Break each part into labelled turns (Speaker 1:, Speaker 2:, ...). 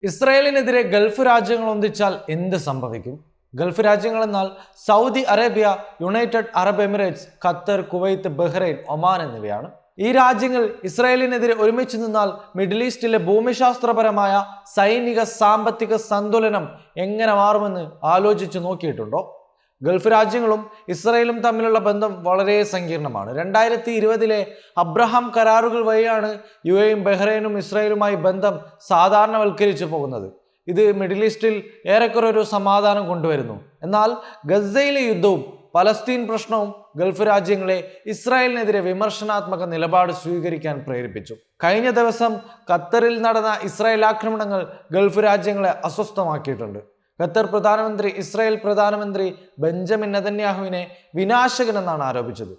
Speaker 1: ഇസ്രായേലിനെതിരെ ഗൾഫ് രാജ്യങ്ങൾ ഒന്നിച്ചാൽ എന്ത് സംഭവിക്കും? ഗൾഫ് രാജ്യങ്ങൾ എന്നാൽ Saudi Arabia, United Arab Emirates, Qatar, Kuwait, Bahrain, Oman എന്നിവയാണ്. ഈ രാജ്യങ്ങൾ ഇസ്രായേലിനെതിരെ ഒരുമിച്ച് നിന്നാൽ മിഡിൽ ഈസ്റ്റിലെ ഭൂമിശാസ്ത്രപരമായ സൈനിക സാമ്പത്തിക സന്തുലനം എങ്ങനെ മാറുമെന്ന് ആലോചിച്ച് നോക്കിയിട്ടുണ്ടോ? ഗൾഫ് രാജ്യങ്ങളും ഇസ്രായേലും തമ്മിലുള്ള ബന്ധം വളരെ സങ്കീർണമാണ്. 2020 അബ്രഹാം കരാറുകൾ വഴിയാണ് UAEയും ബഹ്റൈനും ഇസ്രായേലുമായി ബന്ധം സാധാരണവൽക്കരിച്ചു പോകുന്നത്. ഇത് മിഡിൽ ഈസ്റ്റിൽ ഏറെക്കുറെ ഒരു സമാധാനം കൊണ്ടുവരുന്നു. എന്നാൽ ഗസയിലെ യുദ്ധവും പലസ്തീൻ പ്രശ്നവും ഗൾഫ് രാജ്യങ്ങളെ ഇസ്രായേലിനെതിരെ വിമർശനാത്മക നിലപാട് സ്വീകരിക്കാൻ പ്രേരിപ്പിച്ചു. കഴിഞ്ഞ ദിവസം ഖത്തറിൽ നടന്ന ഇസ്രായേൽ ആക്രമണങ്ങൾ ഗൾഫ് രാജ്യങ്ങളെ അസ്വസ്ഥമാക്കിയിട്ടുണ്ട്. ഖത്തർ പ്രധാനമന്ത്രി ഇസ്രായേൽ പ്രധാനമന്ത്രി ബെഞ്ചമിൻ നെതന്യാഹുവിനെ വിനാശകനെന്നാണ് ആരോപിച്ചത്.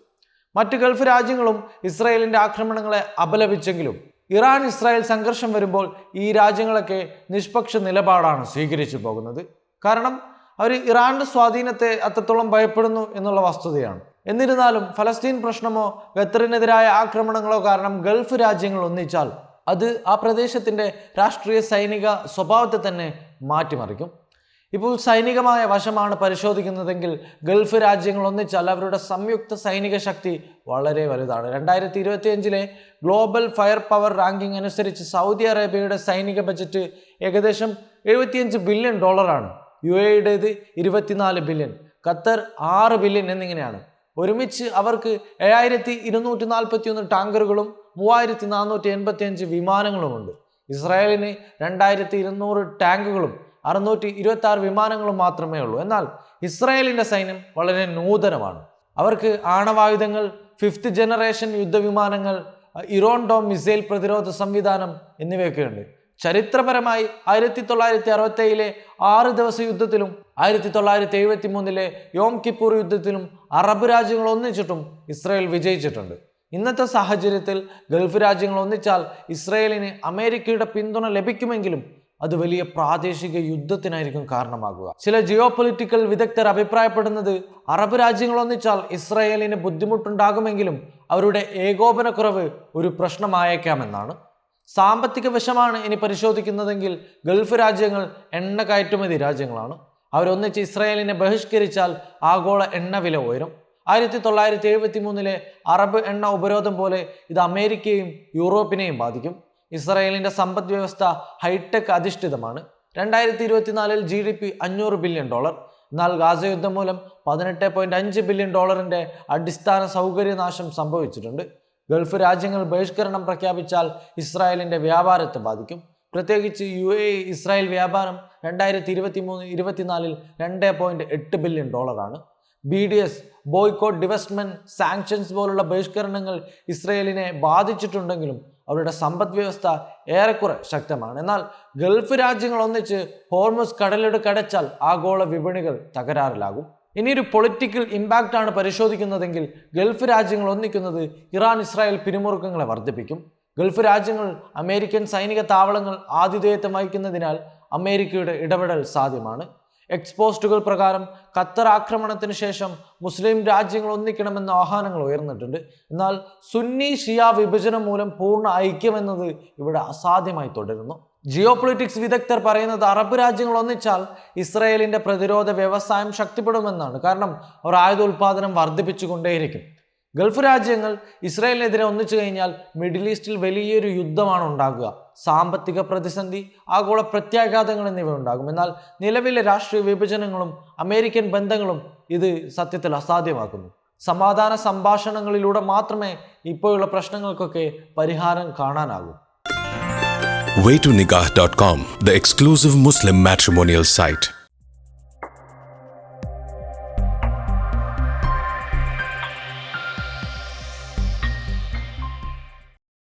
Speaker 1: മറ്റ് ഗൾഫ് രാജ്യങ്ങളും ഇസ്രായേലിന്റെ ആക്രമണങ്ങളെ അപലപിച്ചെങ്കിലും ഇറാൻ ഇസ്രായേൽ സംഘർഷം വരുമ്പോൾ ഈ രാജ്യങ്ങളൊക്കെ നിഷ്പക്ഷ നിലപാടാണ് സ്വീകരിച്ചു പോകുന്നത്. കാരണം അവർ ഇറാന്റെ സ്വാധീനത്തെ അത്രത്തോളം ഭയപ്പെടുന്നു എന്നുള്ള വസ്തുതയാണ്. എന്നിരുന്നാലും ഫലസ്തീൻ പ്രശ്നമോ ഖത്തറിനെതിരായ ആക്രമണങ്ങളോ കാരണം ഗൾഫ് രാജ്യങ്ങൾ ഒന്നിച്ചാൽ അത് ആ പ്രദേശത്തിന്റെ രാഷ്ട്രീയ സൈനിക സ്വഭാവത്തെ തന്നെ മാറ്റിമറിക്കും. ഇപ്പോൾ സൈനികമായ വശമാണ് പരിശോധിക്കുന്നതെങ്കിൽ ഗൾഫ് രാജ്യങ്ങൾ ഒന്നിച്ചാൽ അവരുടെ സംയുക്ത സൈനിക ശക്തി വളരെ വലുതാണ്. 2025 ഗ്ലോബൽ ഫയർ പവർ റാങ്കിംഗ് അനുസരിച്ച് സൗദി അറേബ്യയുടെ സൈനിക ബജറ്റ് ഏകദേശം $75 ബില്യൺ, UAEയുടേത് 24 ബില്യൺ, ഖത്തർ 6 ബില്യൺ എന്നിങ്ങനെയാണ്. ഒരുമിച്ച് അവർക്ക് 7241 ടാങ്കറുകളും 3485 വിമാനങ്ങളുമുണ്ട്. ഇസ്രായേലിന് 2200 ടാങ്കുകളും 626 വിമാനങ്ങളും മാത്രമേ ഉള്ളൂ. എന്നാൽ ഇസ്രായേലിന്റെ സൈന്യം വളരെ നൂതനമാണ്. അവർക്ക് ആണവായുധങ്ങൾ, 5th ജനറേഷൻ യുദ്ധവിമാനങ്ങൾ, ഇറോൺ ഡോം മിസൈൽ പ്രതിരോധ സംവിധാനം എന്നിവയൊക്കെയുണ്ട്. ചരിത്രപരമായി 1967 6 ദിവസ യുദ്ധത്തിലും 1973 യോം കിപ്പൂർ യുദ്ധത്തിലും അറബ് രാജ്യങ്ങൾ ഒന്നിച്ചിട്ടും ഇസ്രായേൽ വിജയിച്ചിട്ടുണ്ട്. ഇന്നത്തെ സാഹചര്യത്തിൽ ഗൾഫ് രാജ്യങ്ങൾ ഒന്നിച്ചാൽ ഇസ്രായേലിന് അമേരിക്കയുടെ പിന്തുണ ലഭിക്കുമെങ്കിലും അത് വലിയ പ്രാദേശിക യുദ്ധത്തിനായിരിക്കും കാരണമാകുക. ചില ജിയോ പൊളിറ്റിക്കൽ വിദഗ്ധർ അഭിപ്രായപ്പെടുന്നത് അറബ് രാജ്യങ്ങൾ ഒന്നിച്ചാൽ ഇസ്രായേലിന് ബുദ്ധിമുട്ടുണ്ടാകുമെങ്കിലും അവരുടെ ഏകോപനക്കുറവ് ഒരു പ്രശ്നമായേക്കാമെന്നാണ്. സാമ്പത്തിക വശമാണ് ഇനി പരിശോധിക്കുന്നതെങ്കിൽ ഗൾഫ് രാജ്യങ്ങൾ എണ്ണ കയറ്റുമതി രാജ്യങ്ങളാണ്. അവരൊന്നിച്ച് ഇസ്രായേലിനെ ബഹിഷ്കരിച്ചാൽ ആഗോള എണ്ണ വില ഉയരും. 1973 അറബ് എണ്ണ ഉപരോധം പോലെ ഇത് അമേരിക്കയും യൂറോപ്പിനെയും ബാധിക്കും. ഇസ്രായേലിന്റെ സമ്പദ് വ്യവസ്ഥ ഹൈടെക് അധിഷ്ഠിതമാണ്. 2024 GDP $500 ബില്യൺ. എന്നാൽ ഗാസ യുദ്ധം മൂലം $18.5 ബില്യൺ അടിസ്ഥാന സൗകര്യനാശം സംഭവിച്ചിട്ടുണ്ട്. ഗൾഫ് രാജ്യങ്ങൾ ബഹിഷ്കരണം പ്രഖ്യാപിച്ചാൽ ഇസ്രായേലിന്റെ വ്യാപാരത്തെ ബാധിക്കും. പ്രത്യേകിച്ച് UAE ഇസ്രായേൽ വ്യാപാരം 2023-24 $2.8 ബില്യൺ. BDS, ബോയ്ക്കോട്ട്, ഡിവെസ്റ്റ്മെന്റ്, സാങ്ഷൻസ് പോലുള്ള ബഹിഷ്കരണങ്ങൾ ഇസ്രായേലിനെ ബാധിച്ചിട്ടുണ്ടെങ്കിലും അവരുടെ സമ്പദ് വ്യവസ്ഥ ഏറെക്കുറെ ശക്തമാണ്. എന്നാൽ ഗൾഫ് രാജ്യങ്ങൾ ഒന്നിച്ച് ഹോർമുസ് കടലിടുക്ക് അടച്ചാൽ ആഗോള വിപണികൾ തകരാറിലാകും. ഇനിയൊരു പൊളിറ്റിക്കൽ ഇമ്പാക്റ്റ് ആണ് പരിശോധിക്കുന്നതെങ്കിൽ ഗൾഫ് രാജ്യങ്ങൾ ഒന്നിക്കുന്നത് ഇറാൻ ഇസ്രായേൽ പിരിമുറുക്കങ്ങളെ വർദ്ധിപ്പിക്കും. ഗൾഫ് രാജ്യങ്ങൾ അമേരിക്കൻ സൈനിക താവളങ്ങൾ ആതിഥേയത്വം വഹിക്കുന്നതിനാൽ അമേരിക്കയുടെ ഇടപെടൽ സാധ്യമാണ്. എക്സ്പോസ്റ്റുകൾ പ്രകാരം ഖത്തർ ആക്രമണത്തിന് ശേഷം മുസ്ലിം രാജ്യങ്ങൾ ഒന്നിക്കണമെന്ന ആഹ്വാനങ്ങൾ ഉയർന്നിട്ടുണ്ട്. എന്നാൽ സുന്നി ഷിയ വിഭജനം മൂലം പൂർണ്ണ ഐക്യമെന്നത് ഇവിടെ അസാധ്യമായി തുടരുന്നു. ജിയോ പൊളിറ്റിക്സ് വിദഗ്ധർ പറയുന്നത് അറബ് രാജ്യങ്ങൾ ഒന്നിച്ചാൽ ഇസ്രായേലിന്റെ പ്രതിരോധ വ്യവസായം ശക്തിപ്പെടുമെന്നാണ്. കാരണം അവർ ആയുധ ഉൽപാദനം വർദ്ധിപ്പിച്ചുകൊണ്ടേയിരിക്കും. ഗൾഫ് രാജ്യങ്ങൾ ഇസ്രായേലിനെതിരെ ഒന്നിച്ചു കഴിഞ്ഞാൽ മിഡിൽ ഈസ്റ്റിൽ വലിയൊരു യുദ്ധമാണ് ഉണ്ടാകുക. സാമ്പത്തിക പ്രതിസന്ധി, ആഗോള പ്രത്യാഘാതങ്ങൾ എന്നിവ ഉണ്ടാകും. എന്നാൽ നിലവിലെ രാഷ്ട്രീയ വിഭജനങ്ങളും അമേരിക്കൻ ബന്ധങ്ങളും ഇത് സത്യത്തിൽ അസാധ്യമാക്കുന്നു. സമാധാന സംഭാഷണങ്ങളിലൂടെ മാത്രമേ ഇപ്പോഴുള്ള പ്രശ്നങ്ങൾക്കൊക്കെ പരിഹാരം കാണാനാകൂ.
Speaker 2: Waytonikah.com, the exclusive Muslim matrimonial site.